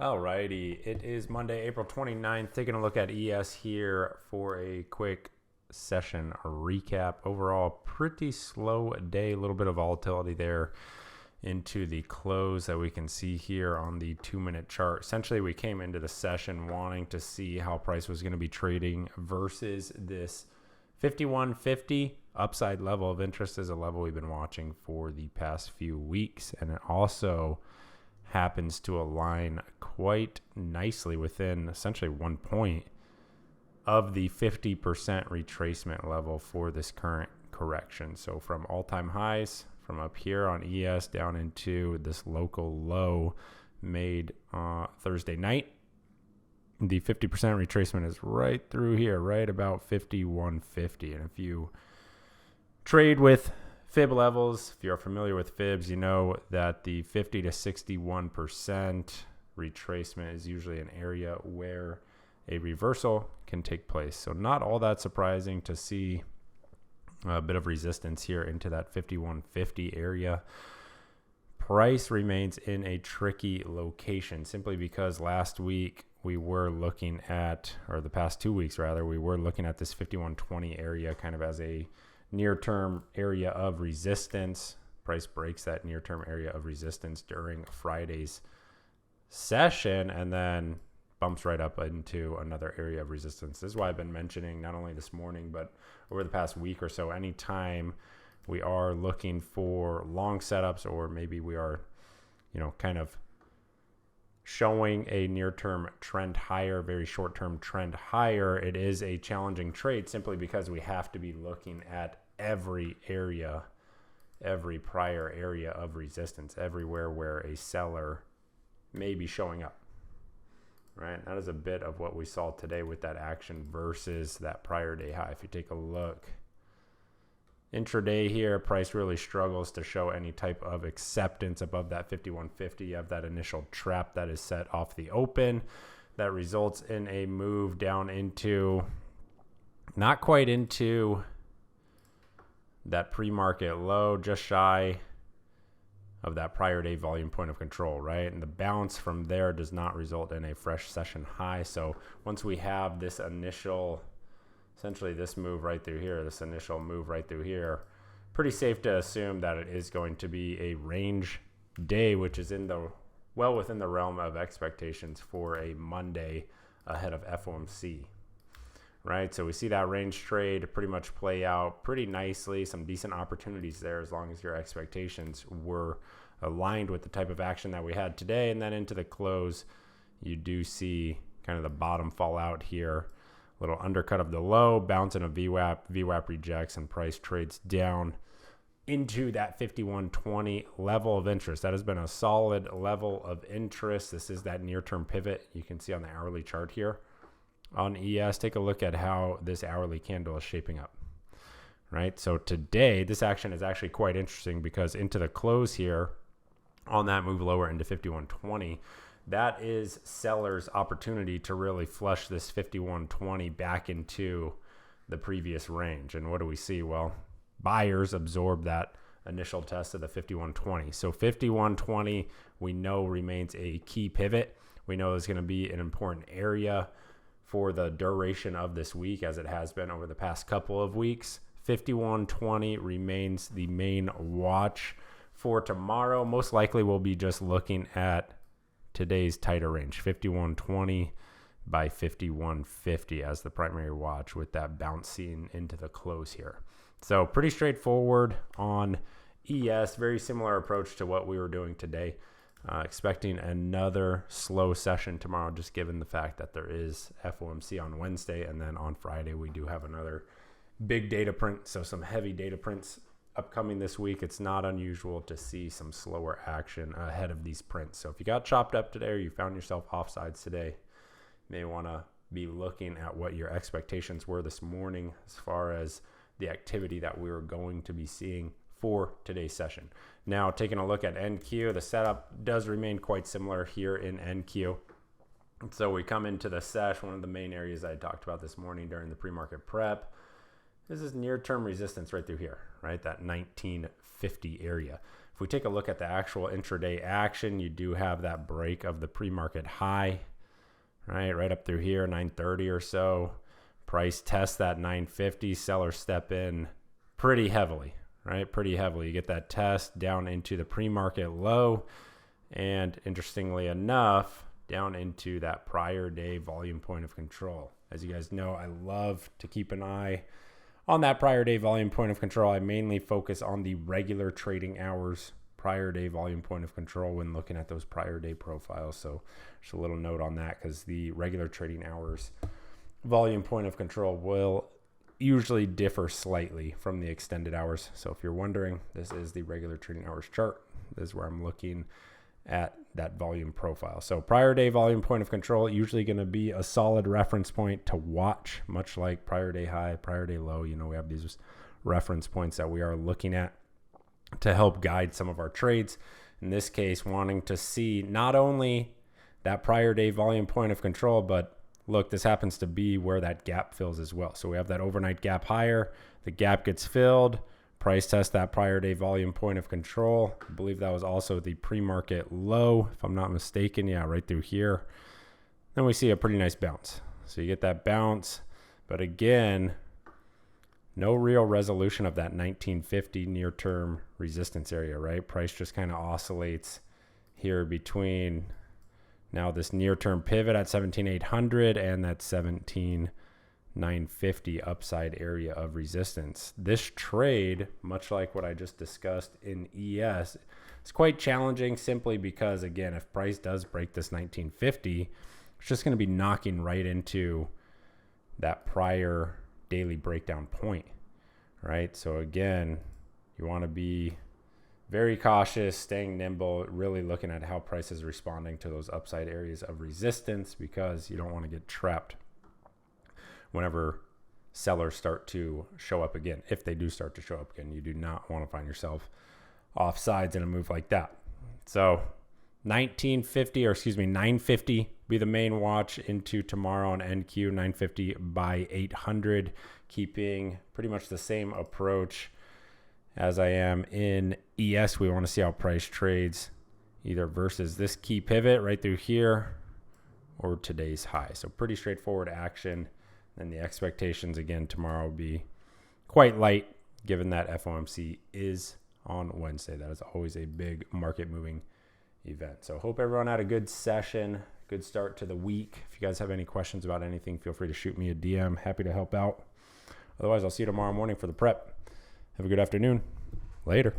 Alrighty, it is Monday, April 29th. Taking a look at ES here for a quick session recap. Overall, pretty slow day, a little bit of volatility there into the close that we can see here on the 2-minute chart. Essentially, we came into the session wanting to see how price was going to be trading versus this 51.50 upside level of interest is a level we've been watching for the past few weeks, and it also happens to align quite nicely within essentially 1 point of the 50% retracement level for this current correction. So from all-time highs from up here on ES down into this local low made Thursday night, the 50% retracement is right through here, right about 51.50. And if you trade with fib levels, if you're familiar with fibs, you know that the 50 to 61% retracement is usually an area where a reversal can take place. So not all that surprising to see a bit of resistance here into that 51.50 area. Price remains in a tricky location simply because last week we were looking at, or the past 2 weeks rather, we were looking at this 51.20 area kind of as a near-term area of resistance. Price breaks that near-term area of resistance during Friday's session and then bumps right up into another area of resistance. This is why I've been mentioning not only this morning, but over the past week or so, anytime we are looking for long setups or maybe we are, kind of showing a near-term trend higher, very short-term trend higher, it is a challenging trade simply because we have to be looking at every area, every prior area of resistance, everywhere where a seller may be showing up, right? That is a bit of what we saw today with that action versus that prior day high. If you take a look, intraday here, price really struggles to show any type of acceptance above that 51.50. You have that initial trap that is set off the open that results in a move down into, not quite into that pre-market low, just shy of that prior day volume point of control, right? And the bounce from there does not result in a fresh session high. So once we have this initial, essentially this move right through here, this initial move right through here, pretty safe to assume that it is going to be a range day, which is well within the realm of expectations for a Monday ahead of FOMC, right? So we see that range trade pretty much play out pretty nicely, some decent opportunities there as long as your expectations were aligned with the type of action that we had today. And then into the close, you do see kind of the bottom fall out here, little undercut of the low, bounce in a VWAP rejects, and price trades down into that 51.20 level of interest. That has been a solid level of interest. This is that near-term pivot you can see on the hourly chart here. On ES, take a look at how this hourly candle is shaping up, right? So today, this action is actually quite interesting because into the close here, on that move lower into 51.20, that is sellers' opportunity to really flush this 51.20 back into the previous range. And what do we see? Well, buyers absorb that initial test of the 51.20. So 51.20, we know remains a key pivot. We know is going to be an important area for the duration of this week, as it has been over the past couple of weeks. 51.20 remains the main watch for tomorrow. Most likely we'll be just looking at today's tighter range, 51.20 by 51.50 as the primary watch, with that bouncing into the close here. So pretty straightforward on ES, very similar approach to what we were doing today. Expecting another slow session tomorrow, just given the fact that there is FOMC on Wednesday, and then on Friday we do have another big data print, so some heavy data prints upcoming this week. It's not unusual to see some slower action ahead of these prints. So if you got chopped up today or you found yourself offsides today, you may want to be looking at what your expectations were this morning as far as the activity that we were going to be seeing for today's session. Now, taking a look at NQ, the setup does remain quite similar here in NQ. So we come into the sesh, one of the main areas I talked about this morning during the pre-market prep. This is near-term resistance right through here, right? That 1950 area. If we take a look at the actual intraday action, you do have that break of the pre-market high, right up through here, 930 or so. Price tests that 950, sellers step in pretty heavily, right? Pretty heavily. You get that test down into the pre-market low, and interestingly enough, down into that prior day volume point of control. As you guys know, I love to keep an eye on that prior day volume point of control. I mainly focus on the regular trading hours prior day volume point of control when looking at those prior day profiles. So just a little note on that, because the regular trading hours volume point of control will usually differ slightly from the extended hours. So if you're wondering, this is the regular trading hours chart. This is where I'm looking at that volume profile. So prior day volume point of control, usually going to be a solid reference point to watch, much like prior day high, prior day low. You know, we have these reference points that we are looking at to help guide some of our trades. In this case, wanting to see not only that prior day volume point of control, but look, this happens to be where that gap fills as well. So we have that overnight gap higher, the gap gets filled, price test that prior day volume point of control. I believe that was also the pre-market low, if I'm not mistaken. Yeah, right through here. Then we see a pretty nice bounce. So you get that bounce, but again, no real resolution of that 1950 near-term resistance area, right? Price just kind of oscillates here between now this near-term pivot at 17,800 and that 17,950 upside area of resistance. This trade, much like what I just discussed in ES, is quite challenging simply because, again, if price does break this 1950, it's just going to be knocking right into that prior daily breakdown point, right? So again, you want to be very cautious, staying nimble, really looking at how price is responding to those upside areas of resistance, because you don't want to get trapped whenever sellers start to show up again. If they do start to show up again, you do not want to find yourself off sides in a move like that. So 950 be the main watch into tomorrow on NQ, 950 by 800, keeping pretty much the same approach as I am in ES. We want to see how price trades either versus this key pivot right through here or today's high. So pretty straightforward action. And the expectations again tomorrow will be quite light, given that FOMC is on Wednesday. That is always a big market moving event. So hope everyone had a good session, good start to the week. If you guys have any questions about anything, feel free to shoot me a DM. Happy to help out. Otherwise, I'll see you tomorrow morning for the prep. Have a good afternoon. Later.